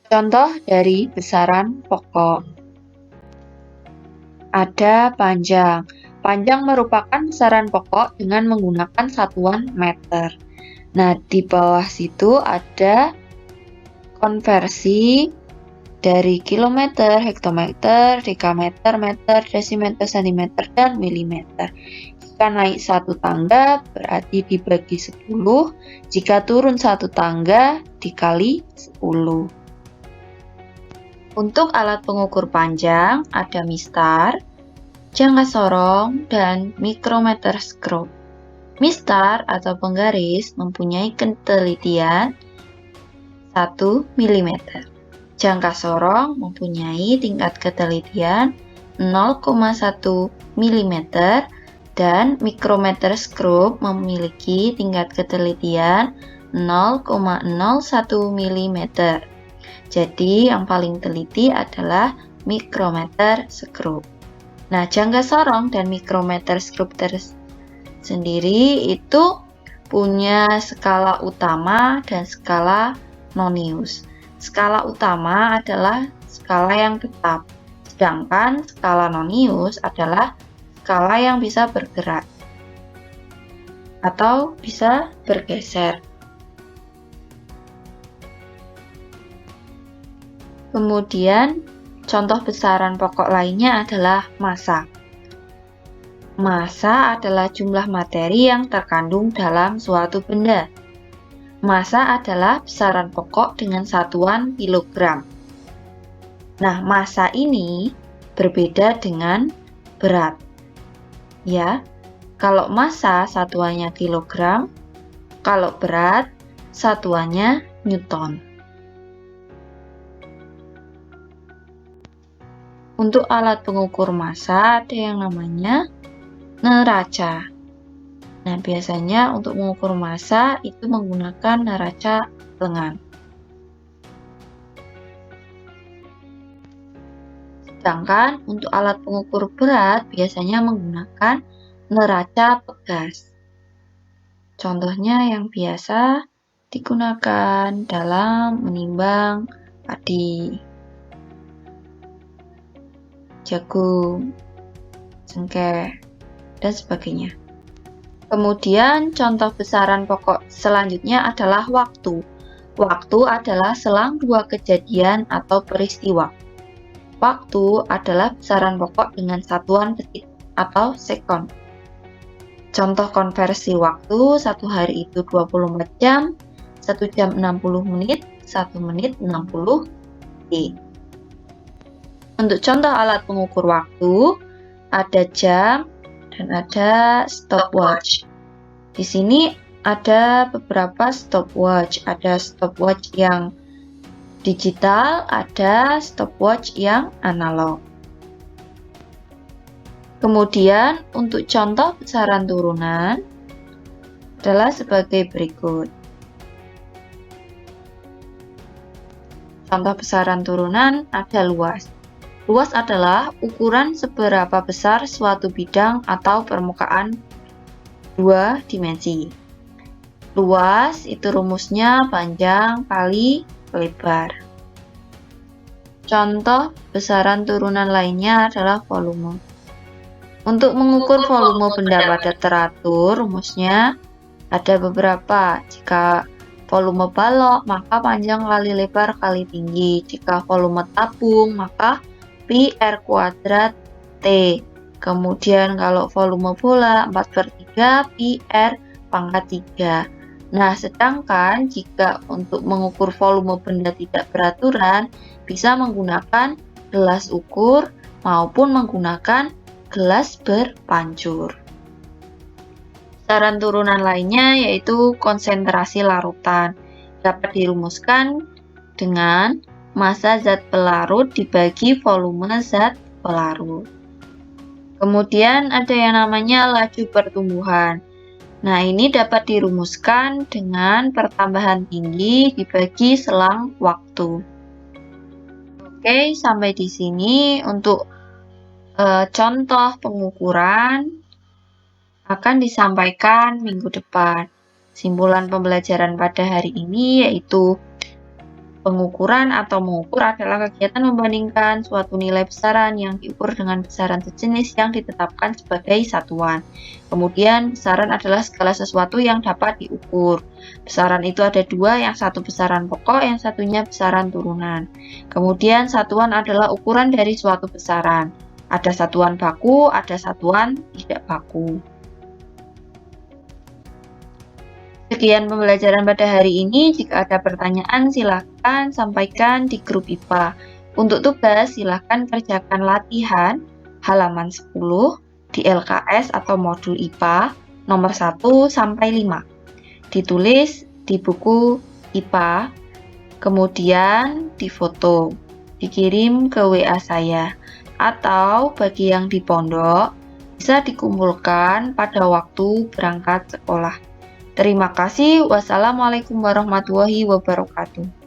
Contoh dari besaran pokok. Ada panjang. Panjang merupakan besaran pokok dengan menggunakan satuan meter. Nah, di bawah situ ada konversi dari kilometer, hektometer, dekameter, meter, desimeter, sentimeter, dan milimeter. Jika naik satu tangga berarti dibagi 10, jika turun satu tangga dikali 10. Untuk alat pengukur panjang ada mistar, jangka sorong, dan mikrometer skrup. Mistar atau penggaris mempunyai ketelitian 1 mm. Jangka sorong mempunyai tingkat ketelitian 0,1 mm dan mikrometer skrup memiliki tingkat ketelitian 0,01 mm. Jadi yang paling teliti adalah mikrometer skrup. Nah, jangka sorong dan mikrometer skrup sendiri itu punya skala utama dan skala nonius. Skala utama adalah skala yang tetap, sedangkan skala nonius adalah skala yang bisa bergerak atau bisa bergeser. Kemudian, contoh besaran pokok lainnya adalah massa. Massa adalah jumlah materi yang terkandung dalam suatu benda. Massa adalah besaran pokok dengan satuan kilogram. Nah, massa ini berbeda dengan berat. Ya, kalau massa satuannya kilogram, kalau berat satuannya newton. Untuk alat pengukur massa ada yang namanya neraca. Nah, biasanya untuk mengukur massa itu menggunakan neraca lengan. Sedangkan untuk alat pengukur berat biasanya menggunakan neraca pegas. Contohnya yang biasa digunakan dalam menimbang padi, jagung, cengkeh, dan sebagainya. Kemudian contoh besaran pokok selanjutnya adalah waktu. Waktu adalah selang dua kejadian atau peristiwa. Waktu adalah besaran pokok dengan satuan detik atau sekon. Contoh konversi waktu, satu hari itu 24 jam, 1 jam 60 menit, 1 menit 60 detik. Untuk contoh alat pengukur waktu, ada jam dan ada stopwatch. Di sini ada beberapa stopwatch. Ada stopwatch yang digital, ada stopwatch yang analog. Kemudian untuk contoh besaran turunan adalah sebagai berikut. Contoh besaran turunan ada luas. Luas adalah ukuran seberapa besar suatu bidang atau permukaan dua dimensi. Luas itu rumusnya panjang kali lebar. Contoh besaran turunan lainnya adalah volume. Untuk mengukur volume benda pada teratur, rumusnya ada beberapa. Jika volume balok, maka panjang kali lebar kali tinggi. Jika volume tabung, maka pi R kuadrat T. Kemudian kalau volume bola 4/3 pi R pangkat 3. Nah, sedangkan jika untuk mengukur volume benda tidak beraturan, bisa menggunakan gelas ukur maupun menggunakan gelas berpancur. Besaran turunan lainnya yaitu konsentrasi larutan. Dapat dirumuskan dengan massa zat pelarut dibagi volume zat pelarut. Kemudian ada yang namanya laju pertumbuhan. Nah, ini dapat dirumuskan dengan pertambahan tinggi dibagi selang waktu. Oke, sampai di sini untuk contoh pengukuran akan disampaikan minggu depan. Simpulan pembelajaran pada hari ini yaitu Pengukuran atau mengukur adalah kegiatan membandingkan suatu nilai besaran yang diukur dengan besaran sejenis yang ditetapkan sebagai satuan. Kemudian, besaran adalah segala sesuatu yang dapat diukur. Besaran itu ada dua, yang satu besaran pokok, yang satunya besaran turunan. Kemudian, satuan adalah ukuran dari suatu besaran. Ada satuan baku, ada satuan tidak baku. Sekian pembelajaran pada hari ini. Jika ada pertanyaan, silakan sampaikan di grup IPA. Untuk tugas, silakan kerjakan latihan halaman 10 di LKS atau modul IPA nomor 1 sampai 5. Ditulis di buku IPA, kemudian difoto, dikirim ke WA saya. Atau bagi yang di pondok, bisa dikumpulkan pada waktu berangkat sekolah. Terima kasih. Wassalamualaikum warahmatullahi wabarakatuh.